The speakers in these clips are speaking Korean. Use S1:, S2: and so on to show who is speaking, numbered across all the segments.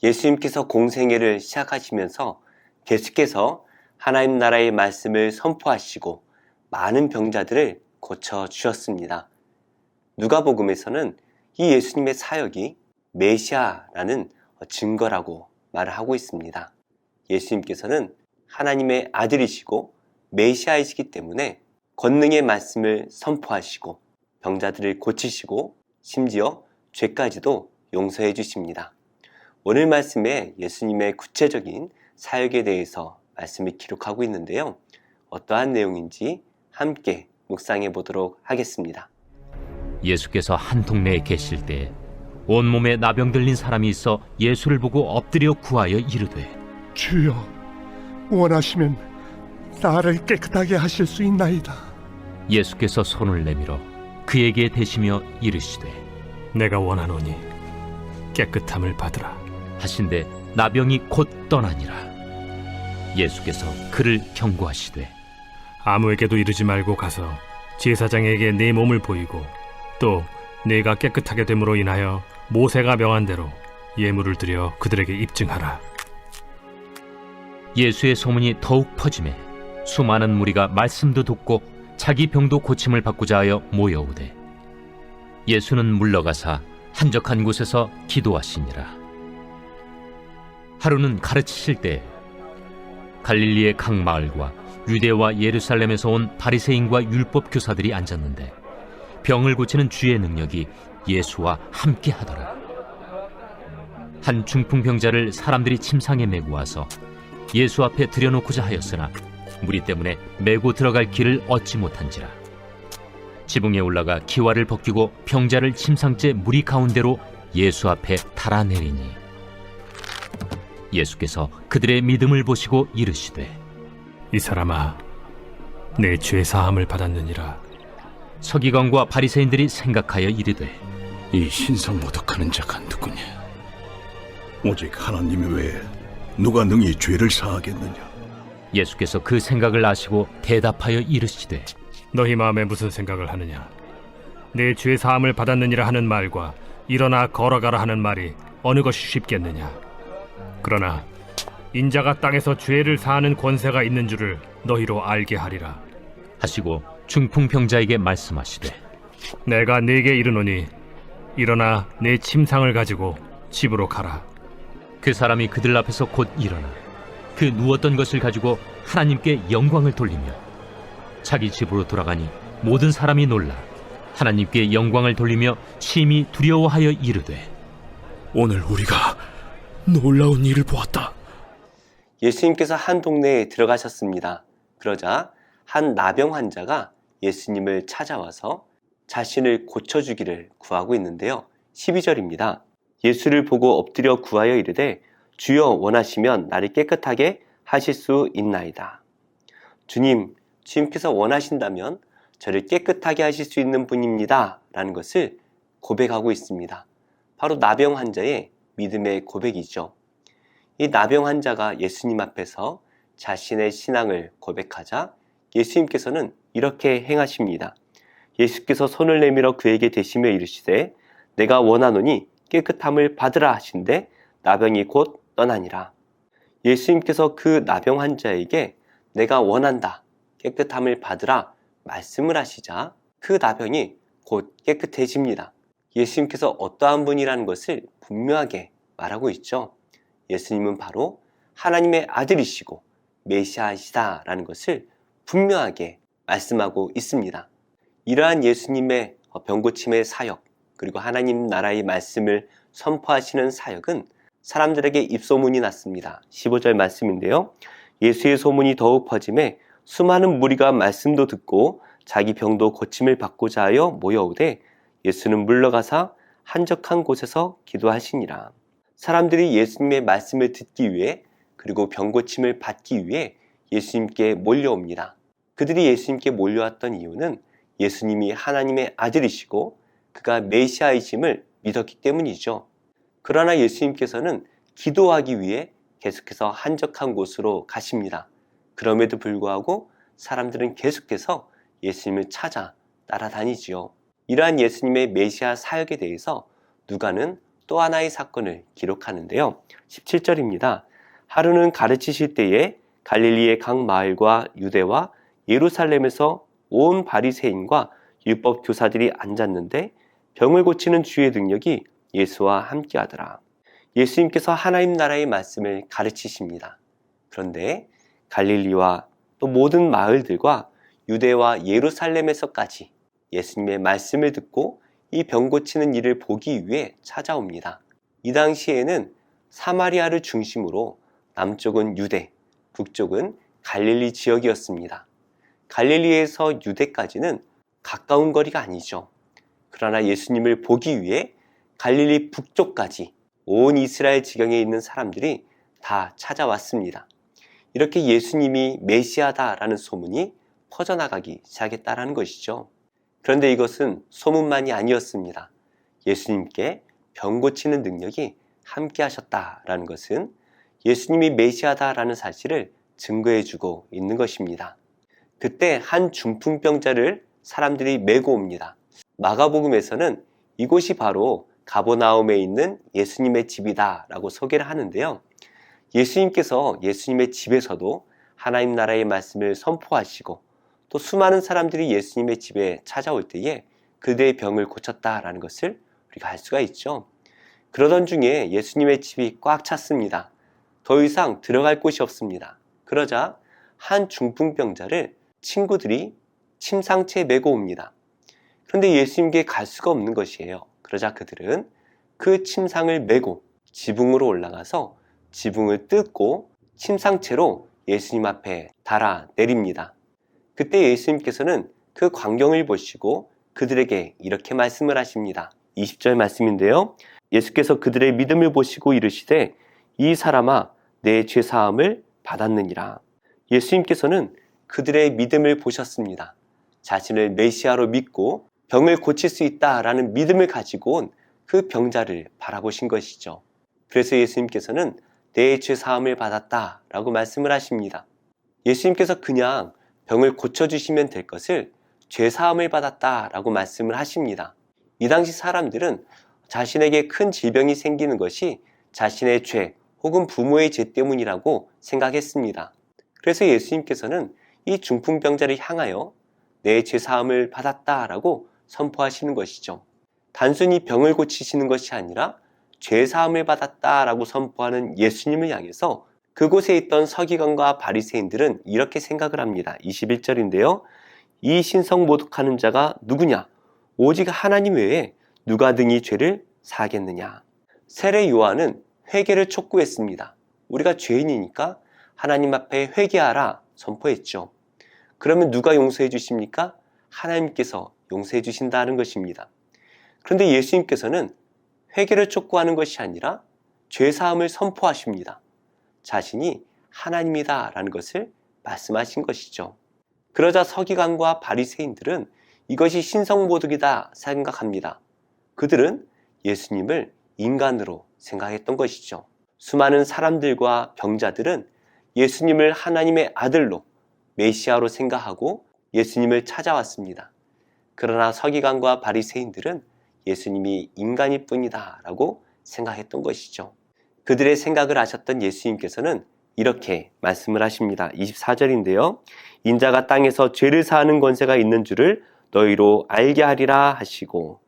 S1: 예수님께서 공생애를 시작하시면서 계속해서 하나님 나라의 말씀을 선포하시고 많은 병자들을 고쳐주셨습니다. 누가복음에서는 이 예수님의 사역이 메시아라는 증거라고 말을 하고 있습니다. 예수님께서는 하나님의 아들이시고 메시아이시기 때문에 권능의 말씀을 선포하시고 병자들을 고치시고 심지어 죄까지도 용서해 주십니다. 오늘 말씀에 예수님의 구체적인 사역에 대해서 말씀을 기록하고 있는데요. 어떠한 내용인지 함께 묵상해 보도록 하겠습니다.
S2: 예수께서 한 동네에 계실 때 온몸에 나병 들린 사람이 있어 예수를 보고 엎드려 구하여 이르되
S3: 주여, 원하시면 나를 깨끗하게 하실 수 있나이다.
S2: 예수께서 손을 내밀어 그에게 대시며 이르시되
S4: 내가 원하노니 깨끗함을 받으라.
S2: 하신데 나병이 곧 떠나니라. 예수께서 그를 경고하시되
S4: 아무에게도 이르지 말고 가서 제사장에게 네 몸을 보이고 또 네가 깨끗하게 됨으로 인하여 모세가 명한 대로 예물을 드려 그들에게 입증하라.
S2: 예수의 소문이 더욱 퍼지매 수많은 무리가 말씀도 듣고 자기 병도 고침을 받고자 하여 모여오되 예수는 물러가사 한적한 곳에서 기도하시니라. 하루는 가르치실 때 갈릴리의 각 마을과 유대와 예루살렘에서 온 바리새인과 율법 교사들이 앉았는데 병을 고치는 주의 능력이 예수와 함께 하더라. 한 중풍병자를 사람들이 침상에 메고 와서 예수 앞에 들여놓고자 하였으나 무리 때문에 메고 들어갈 길을 얻지 못한지라. 지붕에 올라가 기와를 벗기고 병자를 침상째 무리 가운데로 예수 앞에 달아내리니 예수께서 그들의 믿음을 보시고 이르시되
S4: 이 사람아, 내 죄 사함을 받았느니라.
S2: 서기관과 바리새인들이 생각하여 이르되
S5: 이 신성 모독하는 자가 누구냐? 오직 하나님 외에 누가 능히 죄를 사하겠느냐?
S2: 예수께서 그 생각을 아시고 대답하여 이르시되
S4: 너희 마음에 무슨 생각을 하느냐? 내 죄 사함을 받았느니라 하는 말과 일어나 걸어가라 하는 말이 어느 것이 쉽겠느냐? 그러나 인자가 땅에서 죄를 사하는 권세가 있는 줄을 너희로 알게 하리라.
S2: 하시고 중풍병자에게 말씀하시되
S4: 내가 네게 이르노니 일어나 내 침상을 가지고 집으로 가라.
S2: 그 사람이 그들 앞에서 곧 일어나 그 누웠던 것을 가지고 하나님께 영광을 돌리며 자기 집으로 돌아가니 모든 사람이 놀라 하나님께 영광을 돌리며 심히 두려워하여 이르되
S5: 오늘 우리가 놀라운 일을 보았다.
S1: 예수님께서 한 동네에 들어가셨습니다. 그러자 한 나병 환자가 예수님을 찾아와서 자신을 고쳐주기를 구하고 있는데요. 12절입니다. 예수를 보고 엎드려 구하여 이르되 주여 원하시면 나를 깨끗하게 하실 수 있나이다. 주님께서 원하신다면 저를 깨끗하게 하실 수 있는 분입니다. 라는 것을 고백하고 있습니다. 바로 나병 환자의 믿음의 고백이죠. 이 나병 환자가 예수님 앞에서 자신의 신앙을 고백하자 예수님께서는 이렇게 행하십니다. 예수께서 손을 내밀어 그에게 대시며 이르시되 내가 원하노니 깨끗함을 받으라 하신데 나병이 곧 떠나니라. 예수님께서 그 나병 환자에게 내가 원한다, 깨끗함을 받으라 말씀을 하시자 그 나병이 곧 깨끗해집니다. 예수님께서 어떠한 분이라는 것을 분명하게 말하고 있죠. 예수님은 바로 하나님의 아들이시고 메시아이시다라는 것을 분명하게 말씀하고 있습니다. 이러한 예수님의 병고침의 사역 그리고 하나님 나라의 말씀을 선포하시는 사역은 사람들에게 입소문이 났습니다. 15절 말씀인데요. 예수의 소문이 더욱 퍼짐에 수많은 무리가 말씀도 듣고 자기 병도 고침을 받고자 하여 모여오되 예수는 물러가사 한적한 곳에서 기도하시니라. 사람들이 예수님의 말씀을 듣기 위해 그리고 병고침을 받기 위해 예수님께 몰려옵니다. 그들이 예수님께 몰려왔던 이유는 예수님이 하나님의 아들이시고 그가 메시아이심을 믿었기 때문이죠. 그러나 예수님께서는 기도하기 위해 계속해서 한적한 곳으로 가십니다. 그럼에도 불구하고 사람들은 계속해서 예수님을 찾아 따라다니지요. 이러한 예수님의 메시아 사역에 대해서 누가는 또 하나의 사건을 기록하는데요. 17절입니다. 하루는 가르치실 때에 갈릴리의 각 마을과 유대와 예루살렘에서 온 바리새인과 율법 교사들이 앉았는데 병을 고치는 주의 능력이 예수와 함께하더라. 예수님께서 하나님 나라의 말씀을 가르치십니다. 그런데 갈릴리와 또 모든 마을들과 유대와 예루살렘에서까지 예수님의 말씀을 듣고 이 병 고치는 일을 보기 위해 찾아옵니다. 이 당시에는 사마리아를 중심으로 남쪽은 유대, 북쪽은 갈릴리 지역이었습니다. 갈릴리에서 유대까지는 가까운 거리가 아니죠. 그러나 예수님을 보기 위해 갈릴리 북쪽까지 온 이스라엘 지경에 있는 사람들이 다 찾아왔습니다. 이렇게 예수님이 메시아다라는 소문이 퍼져나가기 시작했다라는 것이죠. 그런데 이것은 소문만이 아니었습니다. 예수님께 병 고치는 능력이 함께 하셨다라는 것은 예수님이 메시아다라는 사실을 증거해주고 있는 것입니다. 그때 한 중풍병자를 사람들이 메고 옵니다. 마가복음에서는 이곳이 바로 가버나움에 있는 예수님의 집이다 라고 소개를 하는데요. 예수님께서 예수님의 집에서도 하나님 나라의 말씀을 선포하시고 또 수많은 사람들이 예수님의 집에 찾아올 때에 그들의 병을 고쳤다라는 것을 우리가 알 수가 있죠. 그러던 중에 예수님의 집이 꽉 찼습니다. 더 이상 들어갈 곳이 없습니다. 그러자 한 중풍병자를 친구들이 침상체에 메고 옵니다. 그런데 예수님께 갈 수가 없는 것이에요. 그러자 그들은 그 침상을 메고 지붕으로 올라가서 지붕을 뜯고 침상체로 예수님 앞에 달아 내립니다. 그때 예수님께서는 그 광경을 보시고 그들에게 이렇게 말씀을 하십니다. 20절 말씀인데요. 예수께서 그들의 믿음을 보시고 이르시되 이 사람아 내 죄사함을 받았느니라. 예수님께서는 그들의 믿음을 보셨습니다. 자신을 메시아로 믿고 병을 고칠 수 있다라는 믿음을 가지고 온 그 병자를 바라보신 것이죠. 그래서 예수님께서는 내 죄사함을 받았다라고 말씀을 하십니다. 예수님께서 그냥 병을 고쳐주시면 될 것을 죄사함을 받았다라고 말씀을 하십니다. 이 당시 사람들은 자신에게 큰 질병이 생기는 것이 자신의 죄 혹은 부모의 죄 때문이라고 생각했습니다. 그래서 예수님께서는 이 중풍병자를 향하여 내 죄사함을 받았다라고 선포하시는 것이죠. 단순히 병을 고치시는 것이 아니라 죄사함을 받았다라고 선포하는 예수님을 향해서 그곳에 있던 서기관과 바리새인들은 이렇게 생각을 합니다. 21절인데요. 이 신성 모독하는 자가 누구냐? 오직 하나님 외에 누가 등이 죄를 사하겠느냐? 세례 요한은 회개를 촉구했습니다. 우리가 죄인이니까 하나님 앞에 회개하라 선포했죠. 그러면 누가 용서해 주십니까? 하나님께서 용서해 주신다는 것입니다. 그런데 예수님께서는 회개를 촉구하는 것이 아니라 죄사함을 선포하십니다. 자신이 하나님이다라는 것을 말씀하신 것이죠. 그러자 서기관과 바리새인들은 이것이 신성모독이다 생각합니다. 그들은 예수님을 인간으로 생각했던 것이죠. 수많은 사람들과 병자들은 예수님을 하나님의 아들로 메시아로 생각하고 예수님을 찾아왔습니다. 그러나 서기관과 바리새인들은 예수님이 인간일 뿐이다 라고 생각했던 것이죠. 그들의 생각을 아셨던 예수님께서는 이렇게 말씀을 하십니다. 24절인데요. 인자가 땅에서 죄를 사하는 권세가 있는 줄을 너희로 알게 하리라 하시고,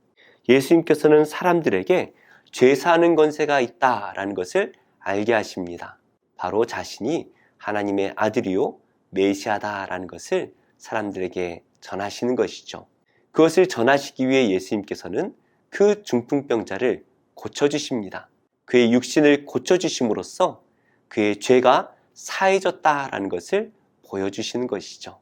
S1: 예수님께서는 사람들에게 죄 사하는 권세가 있다라는 것을 알게 하십니다. 바로 자신이 하나님의 아들이요 메시아다라는 것을 사람들에게 전하시는 것이죠. 그것을 전하시기 위해 예수님께서는 그 중풍병자를 고쳐주십니다. 그의 육신을 고쳐주심으로써 그의 죄가 사해졌다라는 것을 보여주시는 것이죠.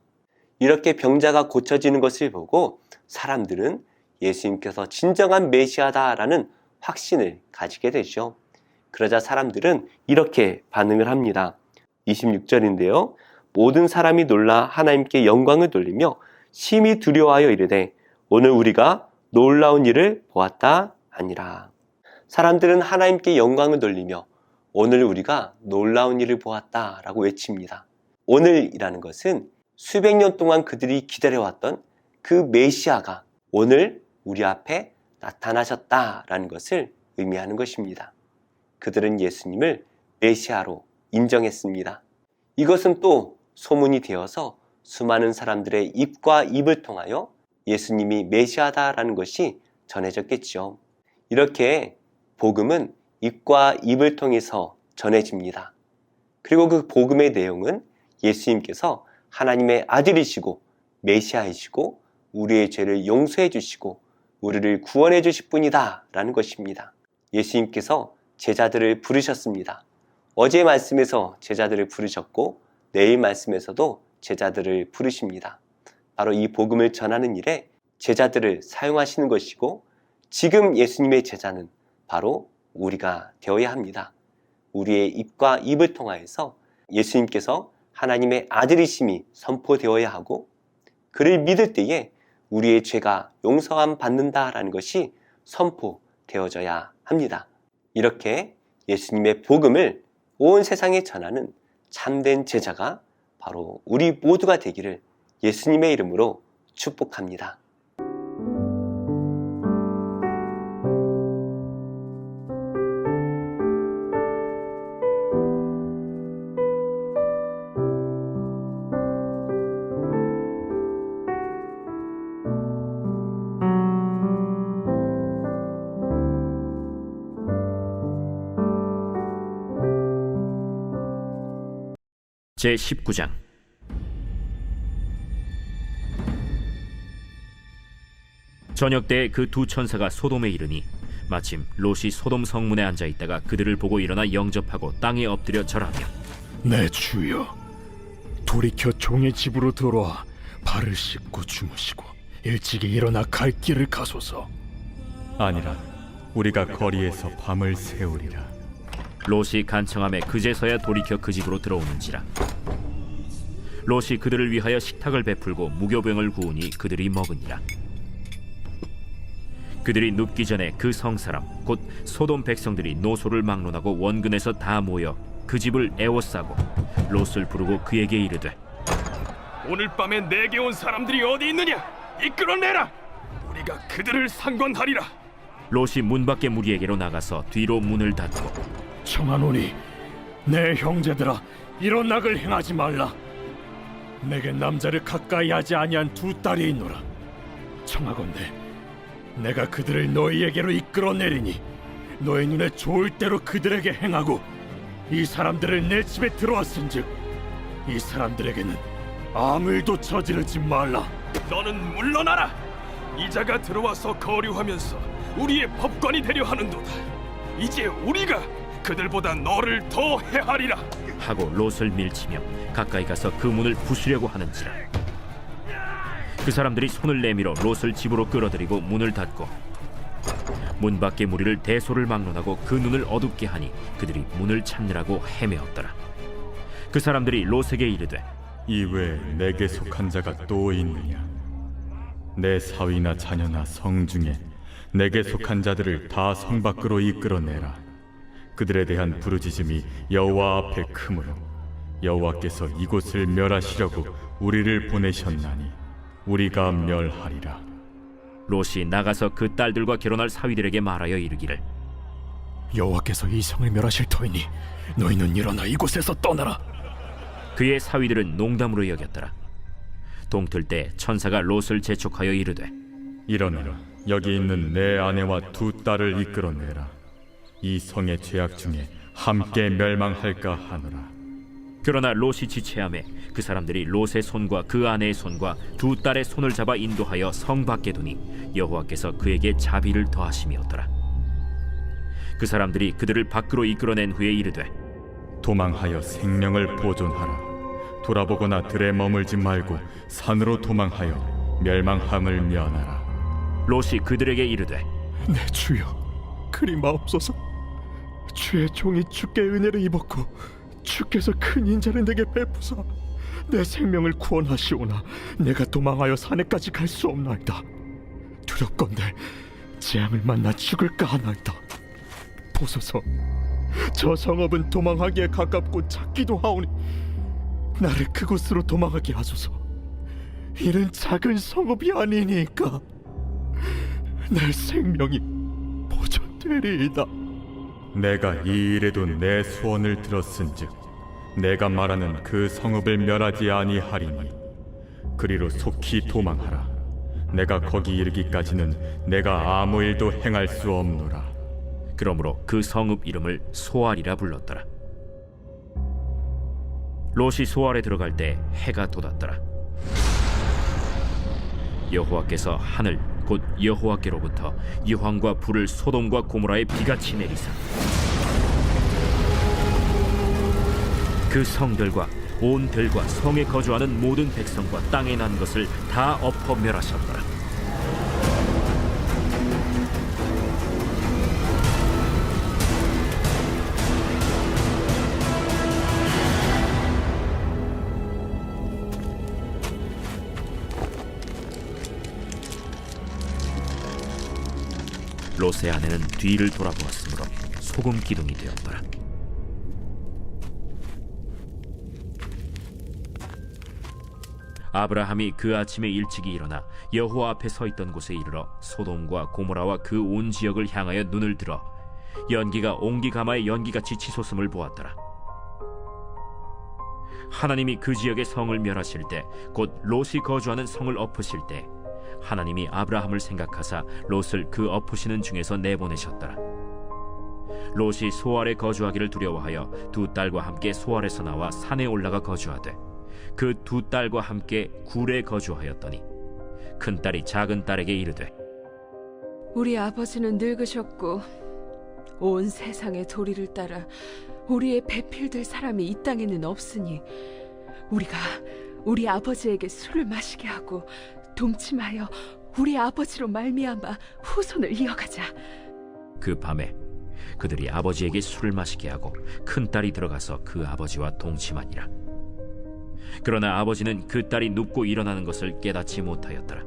S1: 이렇게 병자가 고쳐지는 것을 보고 사람들은 예수님께서 진정한 메시아다라는 확신을 가지게 되죠. 그러자 사람들은 이렇게 반응을 합니다. 26절인데요. 모든 사람이 놀라 하나님께 영광을 돌리며 심히 두려워하여 이르되 오늘 우리가 놀라운 일을 보았다 하니라. 사람들은 하나님께 영광을 돌리며 오늘 우리가 놀라운 일을 보았다라고 외칩니다. 오늘이라는 것은 수백 년 동안 그들이 기다려왔던 그 메시아가 오늘 우리 앞에 나타나셨다라는 것을 의미하는 것입니다. 그들은 예수님을 메시아로 인정했습니다. 이것은 또 소문이 되어서 수많은 사람들의 입과 입을 통하여 예수님이 메시아다라는 것이 전해졌겠죠. 이렇게 복음은 입과 입을 통해서 전해집니다. 그리고 그 복음의 내용은 예수님께서 하나님의 아들이시고 메시아이시고 우리의 죄를 용서해 주시고 우리를 구원해 주실 분이다 라는 것입니다. 예수님께서 제자들을 부르셨습니다. 어제 말씀에서 제자들을 부르셨고 내일 말씀에서도 제자들을 부르십니다. 바로 이 복음을 전하는 일에 제자들을 사용하시는 것이고 지금 예수님의 제자는 바로 우리가 되어야 합니다. 우리의 입과 입을 통하여서 예수님께서 하나님의 아들이심이 선포되어야 하고 그를 믿을 때에 우리의 죄가 용서함 받는다라는 것이 선포되어져야 합니다. 이렇게 예수님의 복음을 온 세상에 전하는 참된 제자가 바로 우리 모두가 되기를 예수님의 이름으로 축복합니다.
S2: 제19장 저녁 때 그 두 천사가 소돔에 이르니 마침 롯이 소돔 성문에 앉아 있다가 그들을 보고 일어나 영접하고 땅에 엎드려 절하며
S3: 내 주여, 돌이켜 종의 집으로 들어와 발을 씻고 주무시고 일찍이 일어나 갈 길을 가소서.
S6: 아니라 우리가 거리에서 밤을 새우리라.
S2: 롯이 간청함에 그제서야 돌이켜 그 집으로 들어오는지라. 롯이 그들을 위하여 식탁을 베풀고 무교병을 구우니 그들이 먹으니라. 그들이 눕기 전에 그 성사람 곧 소돔 백성들이 노소를 막론하고 원근에서 다 모여 그 집을 에워싸고 롯을 부르고 그에게 이르되
S4: 오늘 밤에 내게 온 사람들이 어디 있느냐? 이끌어내라. 우리가 그들을 상관하리라.
S2: 롯이 문 밖에 무리에게로 나가서 뒤로 문을 닫고
S3: 청하노니 내 형제들아, 이런 악을 행하지 말라. 내게 남자를 가까이 하지 아니한 두 딸이 있노라. 청하건대 내가 그들을 너희에게로 이끌어내리니 너희 눈에 좋을 대로 그들에게 행하고 이 사람들을 내 집에 들어왔은즉 이 사람들에게는 아무 일도 저지르지 말라.
S4: 너는 물러나라. 이자가 들어와서 거류하면서 우리의 법관이 되려 하는도다. 이제 우리가 그들보다 너를 더 해하리라.
S2: 하고 롯을 밀치며 가까이 가서 그 문을 부수려고 하는지라. 그 사람들이 손을 내밀어 롯을 집으로 끌어들이고 문을 닫고 문 밖의 무리를 대소를 막론하고 그 눈을 어둡게 하니 그들이 문을 찾느라고 헤매었더라. 그 사람들이 롯에게 이르되
S6: 이외에 내게 속한 자가 또 있느냐? 내 사위나 자녀나 성 중에 내게 속한 자들을 다 성 밖으로 이끌어내라. 그들에 대한 부르짖음이 여호와 앞에 크므로 여호와께서 이곳을 멸하시려고 우리를 보내셨나니 우리가 멸하리라.
S2: 롯이 나가서 그 딸들과 결혼할 사위들에게 말하여 이르기를
S3: 여호와께서 이 성을 멸하실 터이니 너희는 일어나 이곳에서 떠나라.
S2: 그의 사위들은 농담으로 여겼더라. 동틀 때 천사가 롯을 재촉하여 이르되
S6: 일어나라. 여기 있는 내 아내와 두 딸을 이끌어내라. 이 성의 죄악 중에 함께 멸망할까 하노라.
S2: 그러나 롯이 지체하매 그 사람들이 롯의 손과 그 아내의 손과 두 딸의 손을 잡아 인도하여 성 밖에 두니 여호와께서 그에게 자비를 더하심이었더라. 그 사람들이 그들을 밖으로 이끌어낸 후에 이르되
S6: 도망하여 생명을 보존하라. 돌아보거나 들에 머물지 말고 산으로 도망하여 멸망함을 면하라.
S2: 롯이 그들에게 이르되
S3: 내 주여, 그리 마옵소서. 주의 종이 주께 은혜를 입었고 주께서 큰 인자를 내게 베푸사 내 생명을 구원하시오나 내가 도망하여 산에까지 갈 수 없나이다. 두렵건대 재앙을 만나 죽을까 하나이다. 보소서, 저 성읍은 도망하기에 가깝고 작기도 하오니 나를 그곳으로 도망하게 하소서. 이는 작은 성읍이 아니니까 내 생명이 보존되리이다. 되리이다.
S6: 내가 이 일에도 내 소원을 들었은즉 내가 말하는 그 성읍을 멸하지 아니하리니 그리로 속히 도망하라. 내가 거기 이르기까지는 내가 아무 일도 행할 수 없노라.
S2: 그러므로 그 성읍 이름을 소알이라 불렀더라. 롯이 소알에 들어갈 때 해가 돋았더라. 여호와께서 하늘 곧 여호와께로부터 이황과 불을 소돔과 고모라에 비같이 내리사 그 성들과 온 들과 성에 거주하는 모든 백성과 땅에 난 것을 다 엎어 멸하셨더라. 롯의 아내는 뒤를 돌아보았으므로 소금 기둥이 되었더라. 아브라함이 그 아침에 일찍이 일어나 여호와 앞에 서 있던 곳에 이르러 소돔과 고모라와 그 온 지역을 향하여 눈을 들어 연기가 옹기가마의 연기같이 치솟음을 보았더라. 하나님이 그 지역의 성을 멸하실 때 곧 롯이 거주하는 성을 엎으실 때 하나님이 아브라함을 생각하사 롯을 그 엎으시는 중에서 내보내셨더라. 롯이 소알에 거주하기를 두려워하여 두 딸과 함께 소알에서 나와 산에 올라가 거주하되 그 두 딸과 함께 굴에 거주하였더니 큰 딸이 작은 딸에게 이르되
S7: 우리 아버지는 늙으셨고 온 세상의 도리를 따라 우리의 배필될 사람이 이 땅에는 없으니 우리가 우리 아버지에게 술을 마시게 하고 동침하여 우리 아버지로 말미암아 후손을 이어가자.
S2: 그 밤에 그들이 아버지에게 술을 마시게 하고 큰 딸이 들어가서 그 아버지와 동침하니라. 그러나 아버지는 그 딸이 눕고 일어나는 것을 깨닫지 못하였더라.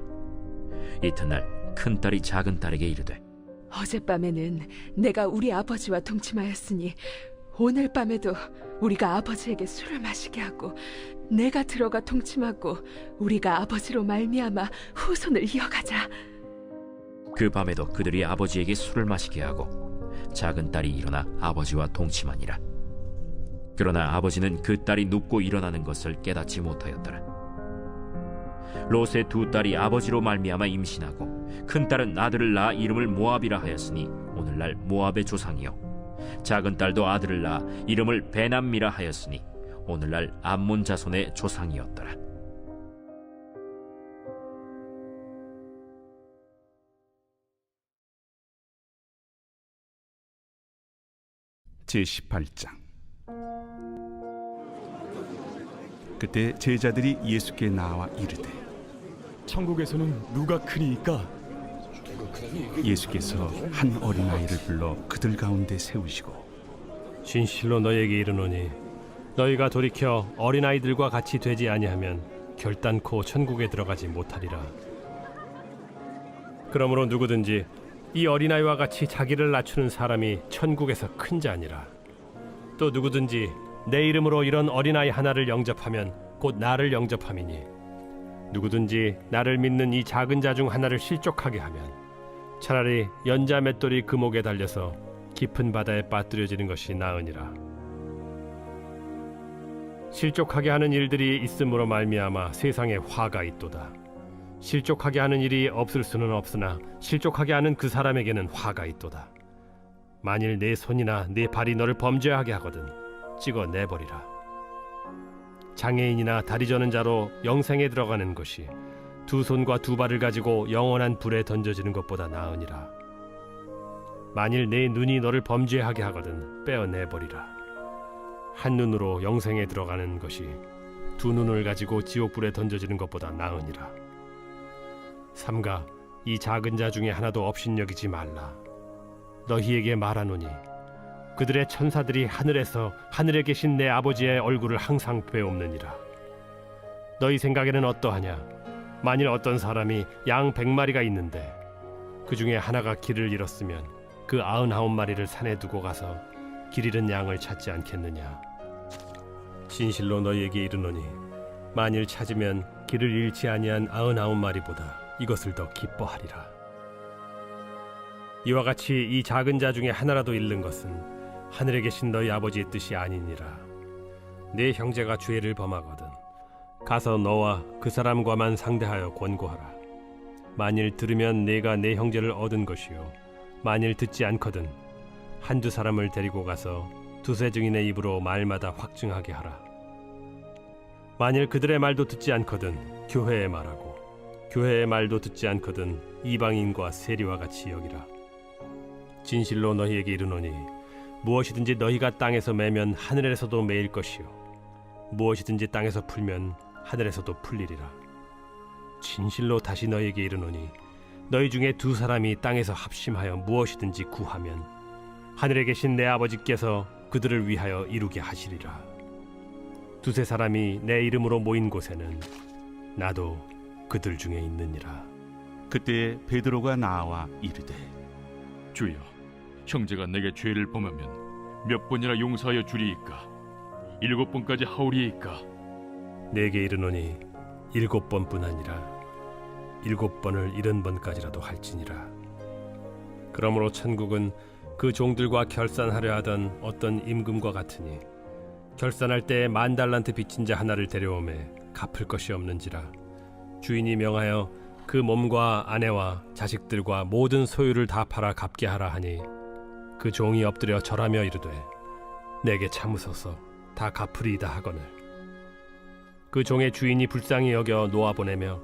S2: 이튿날 큰 딸이 작은 딸에게 이르되
S7: 어젯밤에는 내가 우리 아버지와 동침하였으니 오늘 밤에도 우리가 아버지에게 술을 마시게 하고 내가 들어가 동침하고 우리가 아버지로 말미암아 후손을 이어가자.
S2: 그 밤에도 그들이 아버지에게 술을 마시게 하고 작은 딸이 일어나 아버지와 동침하니라. 그러나 아버지는 그 딸이 눕고 일어나는 것을 깨닫지 못하였더라. 롯의 두 딸이 아버지로 말미암아 임신하고 큰 딸은 아들을 낳아 이름을 모압이라 하였으니 오늘날 모압의 조상이요 작은 딸도 아들을 낳아 이름을 베남미라 하였으니 오늘날 암몬 자손의 조상이었더라.
S8: 제18장. 그때 제자들이 예수께 나와 이르되
S3: 천국에서는 누가 크니이까?
S8: 예수께서 한 어린아이를 불러 그들 가운데 세우시고
S4: 진실로 너희에게 이르노니 너희가 돌이켜 어린아이들과 같이 되지 아니하면 결단코 천국에 들어가지 못하리라. 그러므로 누구든지 이 어린아이와 같이 자기를 낮추는 사람이 천국에서 큰 자니라. 또 누구든지 내 이름으로 이런 어린아이 하나를 영접하면 곧 나를 영접함이니 누구든지 나를 믿는 이 작은 자 중 하나를 실족하게 하면 차라리 연자 맷돌이 그 목에 달려서 깊은 바다에 빠뜨려지는 것이 나으니라. 실족하게 하는 일들이 있음으로 말미암아 세상에 화가 있도다. 실족하게 하는 일이 없을 수는 없으나 실족하게 하는 그 사람에게는 화가 있도다. 만일 내 손이나 내 발이 너를 범죄하게 하거든 찍어 내버리라. 장애인이나 다리 저는 자로 영생에 들어가는 것이 두 손과 두 발을 가지고 영원한 불에 던져지는 것보다 나으니라. 만일 내 눈이 너를 범죄하게 하거든 빼어내버리라. 한 눈으로 영생에 들어가는 것이 두 눈을 가지고 지옥불에 던져지는 것보다 나으니라. 삼가 이 작은 자 중에 하나도 업신여기지 말라. 너희에게 말하노니 그들의 천사들이 하늘에서 하늘에 계신 내 아버지의 얼굴을 항상 배옵느니라. 너희 생각에는 어떠하냐? 만일 어떤 사람이 양 100마리가 있는데 그 중에 하나가 길을 잃었으면 그 99마리를 산에 두고 가서 길 잃은 양을 찾지 않겠느냐? 진실로 너희에게 이르노니 만일 찾으면 길을 잃지 아니한 99마리보다 이것을 더 기뻐하리라. 이와 같이 이 작은 자 중에 하나라도 잃는 것은 하늘에 계신 너희 아버지의 뜻이 아니니라. 네 형제가 죄를 범하거든 가서 너와 그 사람과만 상대하여 권고하라. 만일 들으면 네가 네 형제를 얻은 것이요 만일 듣지 않거든 한두 사람을 데리고 가서 두세 증인의 입으로 말마다 확증하게 하라. 만일 그들의 말도 듣지 않거든 교회의 말하고 교회의 말도 듣지 않거든 이방인과 세리와 같이 여기라. 진실로 너희에게 이르노니 무엇이든지 너희가 땅에서 매면 하늘에서도 매일 것이요 무엇이든지 땅에서 풀면 하늘에서도 풀리리라. 진실로 다시 너희에게 이르노니 너희 중에 두 사람이 땅에서 합심하여 무엇이든지 구하면 하늘에 계신 내 아버지께서 그들을 위하여 이루게 하시리라. 두세 사람이 내 이름으로 모인 곳에는 나도 그들 중에 있느니라.
S8: 그때 베드로가 나와 이르되
S9: 주여, 형제가 내게 죄를 범하면 몇 번이나 용서하여 주리이까? 7번까지 하오리이까?
S4: 내게 이르노니 7번뿐 아니라 7번을 70번까지라도 할지니라. 그러므로 천국은 그 종들과 결산하려 하던 어떤 임금과 같으니 결산할 때 10,000달란트 빚진 자 하나를 데려오매 갚을 것이 없는지라. 주인이 명하여 그 몸과 아내와 자식들과 모든 소유를 다 팔아 갚게 하라 하니 그 종이 엎드려 절하며 이르되 내게 참으소서 다 갚으리이다 하거늘 그 종의 주인이 불쌍히 여겨 놓아보내며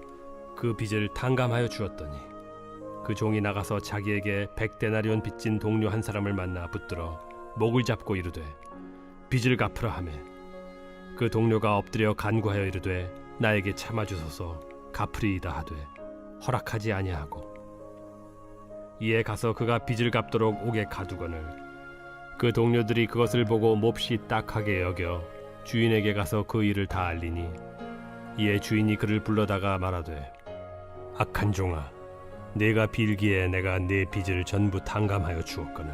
S4: 그 빚을 탕감하여 주었더니 그 종이 나가서 자기에게 100데나리온 빚진 동료 한 사람을 만나 붙들어 목을 잡고 이르되 빚을 갚으라 하매 그 동료가 엎드려 간구하여 이르되 나에게 참아주소서 갚으리이다 하되 허락하지 아니하고 이에 가서 그가 빚을 갚도록 옥에 가두거늘 그 동료들이 그것을 보고 몹시 딱하게 여겨 주인에게 가서 그 일을 다 알리니 이에 주인이 그를 불러다가 말하되 악한 종아 네가 빌기에 내가 네 빚을 전부 탕감하여 주었거늘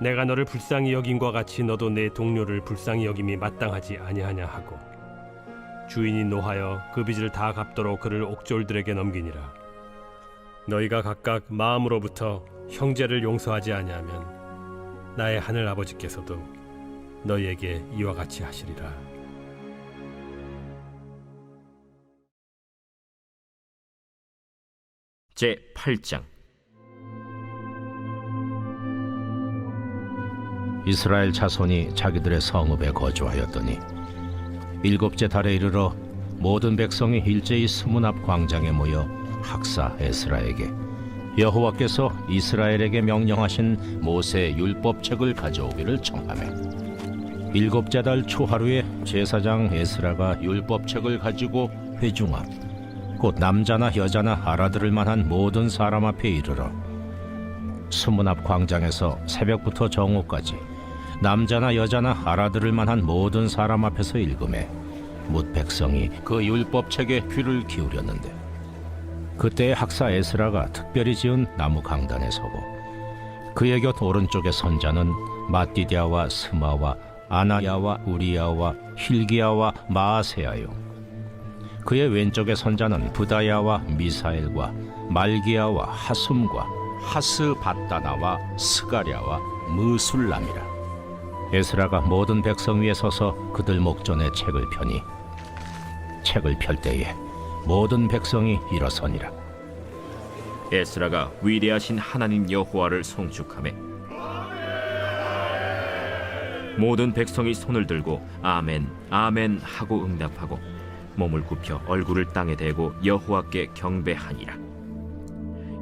S4: 내가 너를 불쌍히 여김과 같이 너도 내 동료를 불쌍히 여김이 마땅하지 아니하냐 하고 주인이 노하여 그 빚을 다 갚도록 그를 옥졸들에게 넘기니라. 너희가 각각 마음으로부터 형제를 용서하지 아니하면 나의 하늘 아버지께서도 너희에게 이와 같이 하시리라.
S2: 제8장
S10: 이스라엘 자손이 자기들의 성읍에 거주하였더니 7째 달에 이르러 모든 백성이 일제히 스문 앞 광장에 모여 학사 에스라에게 여호와께서 이스라엘에게 명령하신 모세의 율법책을 가져오기를 청하매 7째 달 초하루에 제사장 에스라가 율법책을 가지고 회중 앞 곧 남자나 여자나 알아들을 만한 모든 사람 앞에 이르러 스문 앞 광장에서 새벽부터 정오까지 남자나 여자나 알아들을 만한 모든 사람 앞에서 읽음에 뭇 백성이 그 율법책에 귀를 기울였는데 그때 학사 에스라가 특별히 지은 나무 강단에 서고 그의 곁 오른쪽에 선자는 마띠디아와 스마와 아나야와 우리야와 힐기야와 마아세야요 그의 왼쪽에 선자는 부다야와 미사엘과 말기야와 하숨과 하스바다나와 스가랴와 무술람이라. 에스라가 모든 백성 위에 서서 그들 목전에 책을 펴니 책을 펼 때에 모든 백성이 일어서니라.
S2: 에스라가 위대하신 하나님 여호와를 송축하매 모든 백성이 손을 들고 아멘 아멘 하고 응답하고 몸을 굽혀 얼굴을 땅에 대고 여호와께 경배하니라.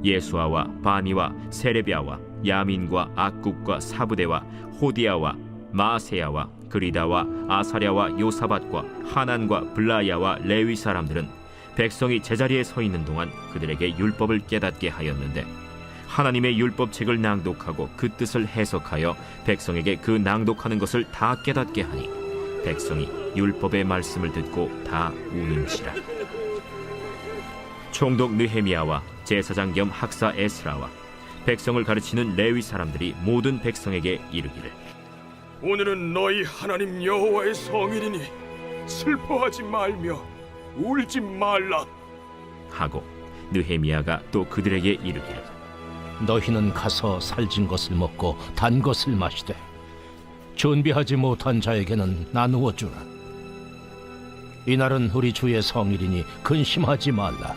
S2: 예수아와 바니와 세레비아와 야민과 악굽과 사부대와 호디아와 마세야와 그리다와 아사랴와 요사밧과 하난과 블라야와 레위 사람들은 백성이 제자리에 서 있는 동안 그들에게 율법을 깨닫게 하였는데 하나님의 율법책을 낭독하고 그 뜻을 해석하여 백성에게 그 낭독하는 것을 다 깨닫게 하니 백성이 율법의 말씀을 듣고 다 우는지라. 총독 느헤미야와 제사장 겸 학사 에스라와 백성을 가르치는 레위 사람들이 모든 백성에게 이르기를
S3: 오늘은 너희 하나님 여호와의 성일이니 슬퍼하지 말며 울지 말라
S2: 하고 느헤미야가 또 그들에게 이르기를
S10: 너희는 가서 살진 것을 먹고 단 것을 마시되 준비하지 못한 자에게는 나누어 주라. 이날은 우리 주의 성일이니 근심하지 말라.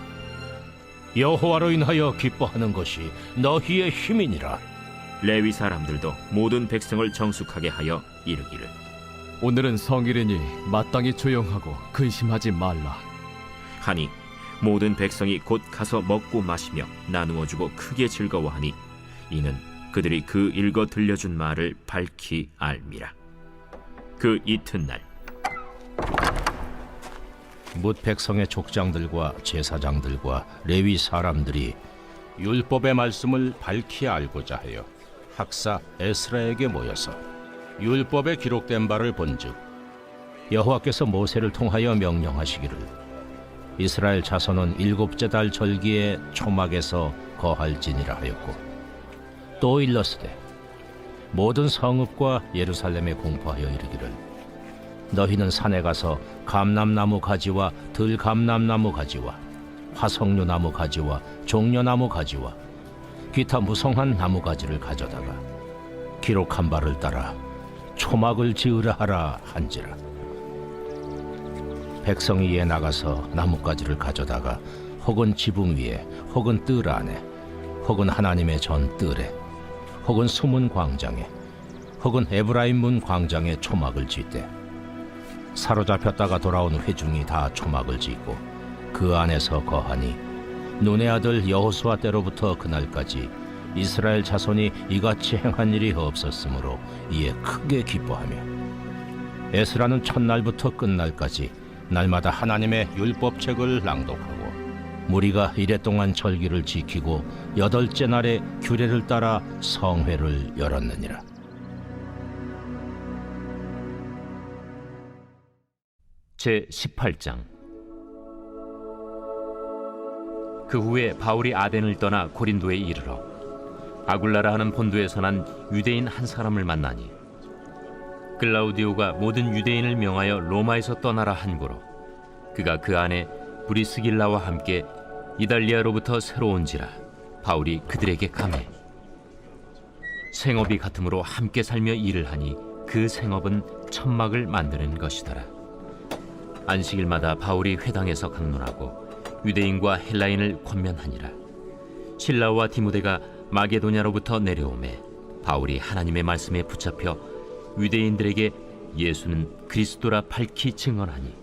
S10: 여호와로 인하여 기뻐하는 것이 너희의 힘이니라.
S2: 레위 사람들도 모든 백성을 정숙하게 하여 이르기를
S6: 오늘은 성일이니 마땅히 조용하고 근심하지 말라.
S2: 하니 모든 백성이 곧 가서 먹고 마시며 나누어 주고 크게 즐거워하니 이는 그들이 그 읽어 들려준 말을 밝히 알미라. 그 이튿날
S10: 뭇 백성의 족장들과 제사장들과 레위 사람들이 율법의 말씀을 밝히 알고자 하여 학사 에스라에게 모여서 율법에 기록된 바를 본즉 여호와께서 모세를 통하여 명령하시기를 이스라엘 자손은 일곱째 달 절기에 초막에서 거할지니라 하였고 또 일렀으되 모든 성읍과 예루살렘에 공포하여 이르기를 너희는 산에 가서 감람나무 가지와 들감람나무 가지와 화석류나무 가지와 종려나무 가지와 기타 무성한 나무 가지를 가져다가 기록한 바를 따라 초막을 지으라 하라 한지라. 백성이 이에 나가서 나뭇가지를 가져다가 혹은 지붕 위에 혹은 뜰 안에 혹은 하나님의 전 뜰에 혹은 수문 광장에 혹은 에브라임 문 광장에 초막을 짓되 사로잡혔다가 돌아온 회중이 다 초막을 짓고 그 안에서 거하니 눈의 아들 여호수아 때로부터 그날까지 이스라엘 자손이 이같이 행한 일이 없었으므로 이에 크게 기뻐하며 에스라는 첫날부터 끝날까지 날마다 하나님의 율법책을 낭독하고 무리가 이랫동안 절기를 지키고 8째 날에 규례를 따라 성회를 열었느니라.
S2: 제 18장. 그 후에 바울이 아덴을 떠나 고린도에 이르러 아굴라라 하는 본도에서 난 유대인 한 사람을 만나니 글라우디오가 모든 유대인을 명하여 로마에서 떠나라 한 고로 그가 그 안에 브리스길라와 함께 이달리아로부터 새로 온지라 바울이 그들에게 감해 생업이 같으므로 함께 살며 일을 하니 그 생업은 천막을 만드는 것이더라. 안식일마다 바울이 회당에서 강론하고 유대인과 헬라인을 권면하니라. 실라와 디모데가 마게도냐로부터 내려오매 바울이 하나님의 말씀에 붙잡혀 유대인들에게 예수는 그리스도라 밝히 증언하니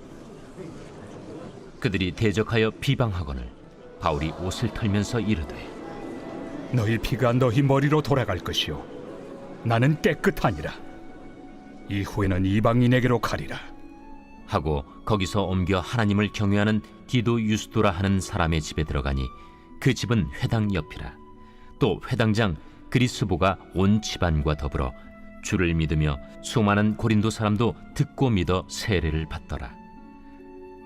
S2: 그들이 대적하여 비방하거늘 바울이 옷을 털면서 이르되
S8: 너희 피가 너희 머리로 돌아갈 것이요 나는 깨끗하니라. 이후에는 이방인에게로 가리라
S2: 하고 거기서 옮겨 하나님을 경외하는 디도 유스도라 하는 사람의 집에 들어가니 그 집은 회당 옆이라. 또 회당장 그리스보가 온 집안과 더불어 주를 믿으며 수많은 고린도 사람도 듣고 믿어 세례를 받더라.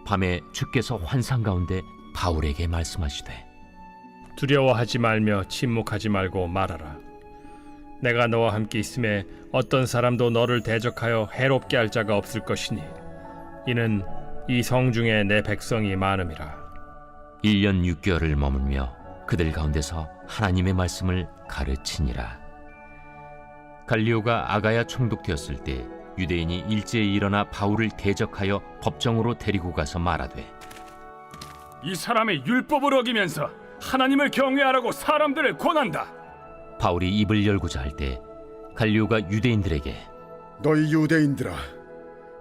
S2: 밤에 주께서 환상 가운데 바울에게 말씀하시되
S4: 두려워하지 말며 침묵하지 말고 말하라. 내가 너와 함께 있음에 어떤 사람도 너를 대적하여 해롭게 할 자가 없을 것이니 이는 이 성중에 내 백성이 많음이라.
S2: 1년 6개월을 머물며 그들 가운데서 하나님의 말씀을 가르치니라. 갈리오가 아가야 총독되었을 때 유대인이 일제히 일어나 바울을 대적하여 법정으로 데리고 가서 말하되
S4: 이 사람의 율법을 어기면서 하나님을 경외하라고 사람들을 권한다.
S2: 바울이 입을 열고자 할 때 갈리오가 유대인들에게
S11: 너희 유대인들아,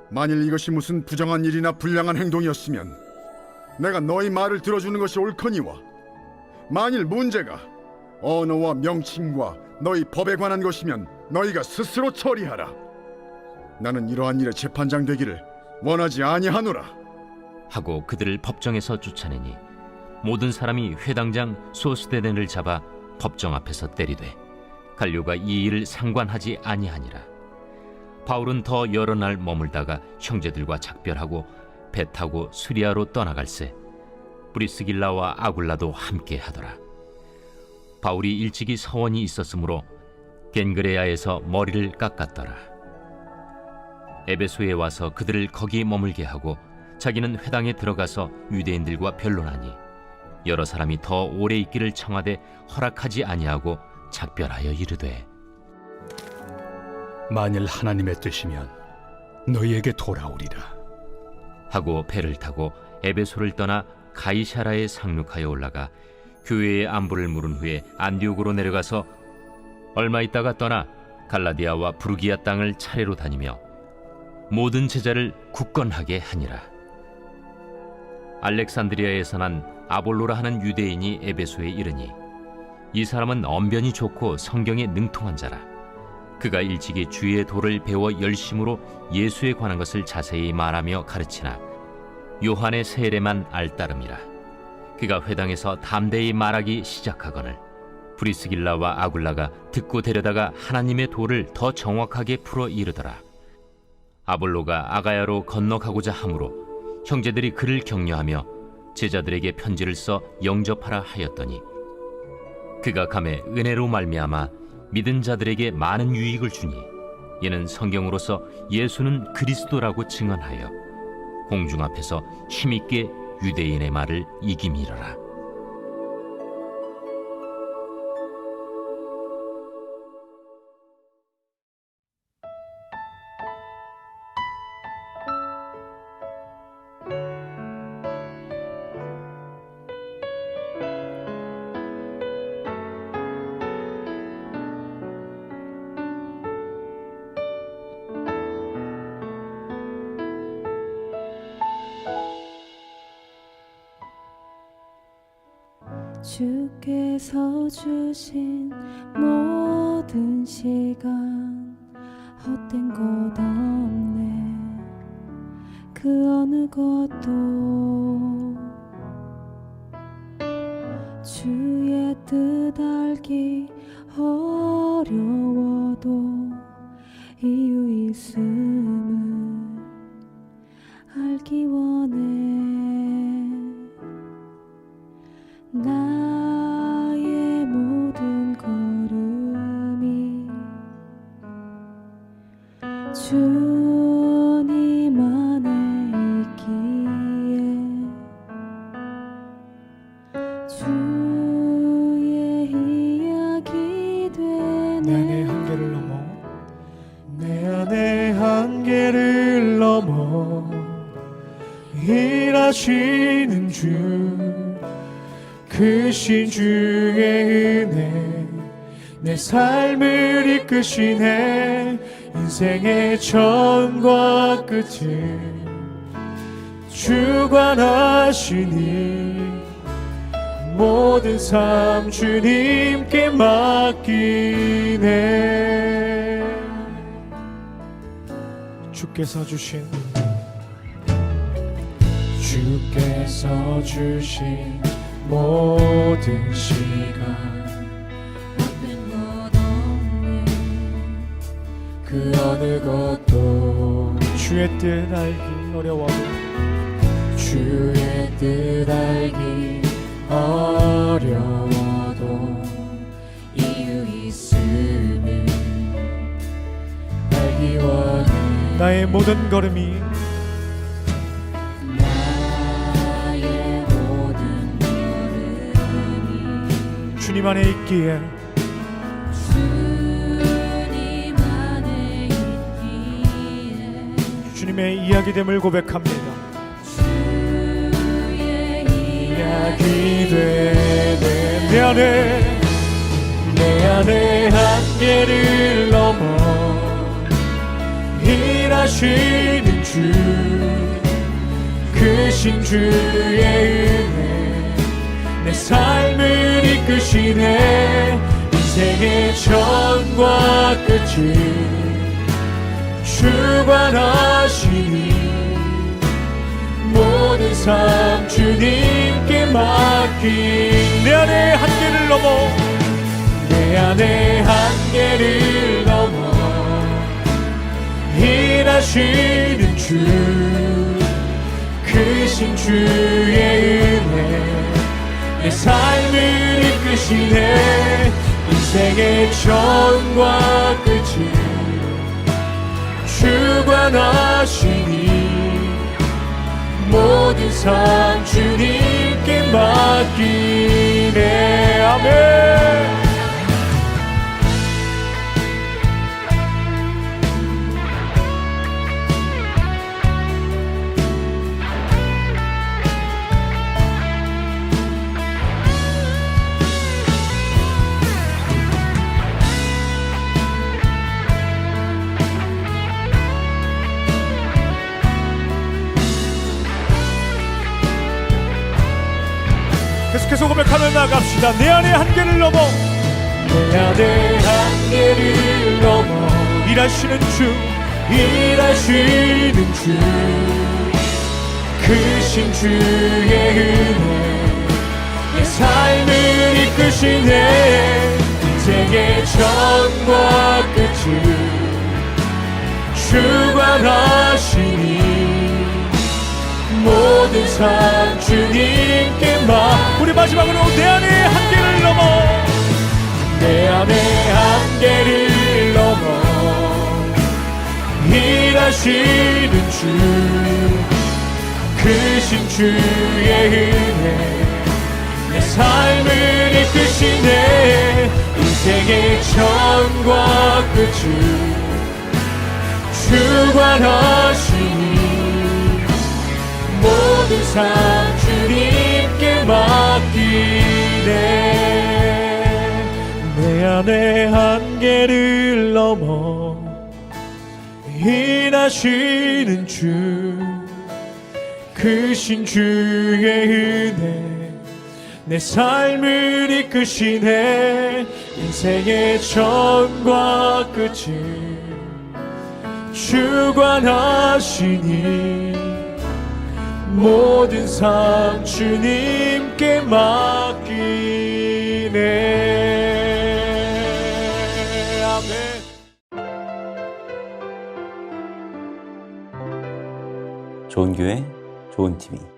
S11: 만일 이것이 무슨 부정한 일이나 불량한 행동이었으면 내가 너희 말을 들어주는 것이 옳거니와 만일 문제가 언어와 명칭과 너희 법에 관한 것이면 너희가 스스로 처리하라. 나는 이러한 일에 재판장 되기를 원하지 아니하노라.
S2: 하고 그들을 법정에서 쫓아내니 모든 사람이 회당장 소스데넨을 잡아 법정 앞에서 때리되 갈료가 이 일을 상관하지 아니하니라. 바울은 더 여러 날 머물다가 형제들과 작별하고 배 타고 수리아로 떠나갈새 브리스길라와 아굴라도 함께 하더라. 바울이 일찍이 서원이 있었으므로 겐그레아에서 머리를 깎았더라. 에베소에 와서 그들을 거기 머물게 하고 자기는 회당에 들어가서 유대인들과 변론하니 여러 사람이 더 오래 있기를 청하되 허락하지 아니하고 작별하여 이르되
S8: 만일 하나님의 뜻이면 너희에게 돌아오리라.
S2: 하고 배를 타고 에베소를 떠나 가이사라에 상륙하여 올라가 교회의 안부를 물은 후에 안디옥으로 내려가서 얼마 있다가 떠나 갈라디아와 부르기아 땅을 차례로 다니며 모든 제자를 굳건하게 하니라. 알렉산드리아에서 난 아볼로라 하는 유대인이 에베소에 이르니 이 사람은 언변이 좋고 성경에 능통한 자라. 그가 일찍이 주의 도를 배워 열심으로 예수에 관한 것을 자세히 말하며 가르치나 요한의 세례만 알따름이라. 그가 회당에서 담대히 말하기 시작하거늘 브리스길라와 아굴라가 듣고 데려다가 하나님의 도를 더 정확하게 풀어 이르더라. 아볼로가 아가야로 건너가고자 하므로 형제들이 그를 격려하며 제자들에게 편지를 써 영접하라 하였더니 그가 감에 은혜로 말미암아 믿은 자들에게 많은 유익을 주니 이는 성경으로서 예수는 그리스도라고 증언하여 공중 앞에서 힘있게 유대인의 말을 이기미러라.
S12: 주께서 주신 모든 시간 헛된 것 없네. 그 어느 것도 주의 뜻 알기 어려워도 이유 있음을 알기 원해. 나의 모든 걸음이 주님 안에 있기에 주의 이야기 되네.
S3: 내 안의 한계를 넘어 내 안의 한계를 넘어 일하시는 주 크신 주의 은혜 내 삶을 이끄시네. 인생의 처음과 끝을 주관하시니 모든 삶 주님께 맡기네. 주께서 주신 모든 시간
S12: 헛된 것 없네.
S3: 그 어느 것도 주의 뜻 알기 어려워도 주의 뜻 알기 어려워도
S12: 이유 있음을
S3: 알기 원해. 나의 모든 걸음이 주님 안에 있기에
S12: 주님 안에 있기에
S3: 주님의 이야기됨을 고백합니다.
S12: 주의
S3: 이야기 되네. 내 안에 한계를 넘어 일하시는 주 크신 주의 은혜 내 삶을 이끄시네. 인생의 처음과 끝을 주관하시니 모든 삶 주님께 맡긴. 내 안의 한계를 넘어 내 안의 한계를 넘어 일하시는 주 크신 주의 은혜 내 삶을 이끄시네. 인생의 처음과 끝을 주관하시니 모든 삶 주님께 맡기네. 맡기네. 아멘. 계속해서 고백하며 나갑시다. 내 안의 한계를 넘어, 내 안의 한계를 넘어 일하시는 주, 일하시는 주, 크신 주의 은혜 내 삶을 이끄시네. 인생의 처음과 끝을 주관하시니 모든 삶 주님께 우리 마지막으로 내 안의 한계를 넘어, 내 안의 한계를 넘어 일하시는 주, 크신 주의 은혜 내 삶을 이끄시네. 인생의 처음과 끝을 주관하시니 모든 삶 주님께 맡기네. 내 안의 한계를 넘어 일하시는 주, 크신 주의 은혜 내 삶을 이끄시네. 인생의 처음과 끝을 주관하시니 모든 삶 주님께 맡기네. 아멘.
S1: 좋은 교회, 좋은 TV.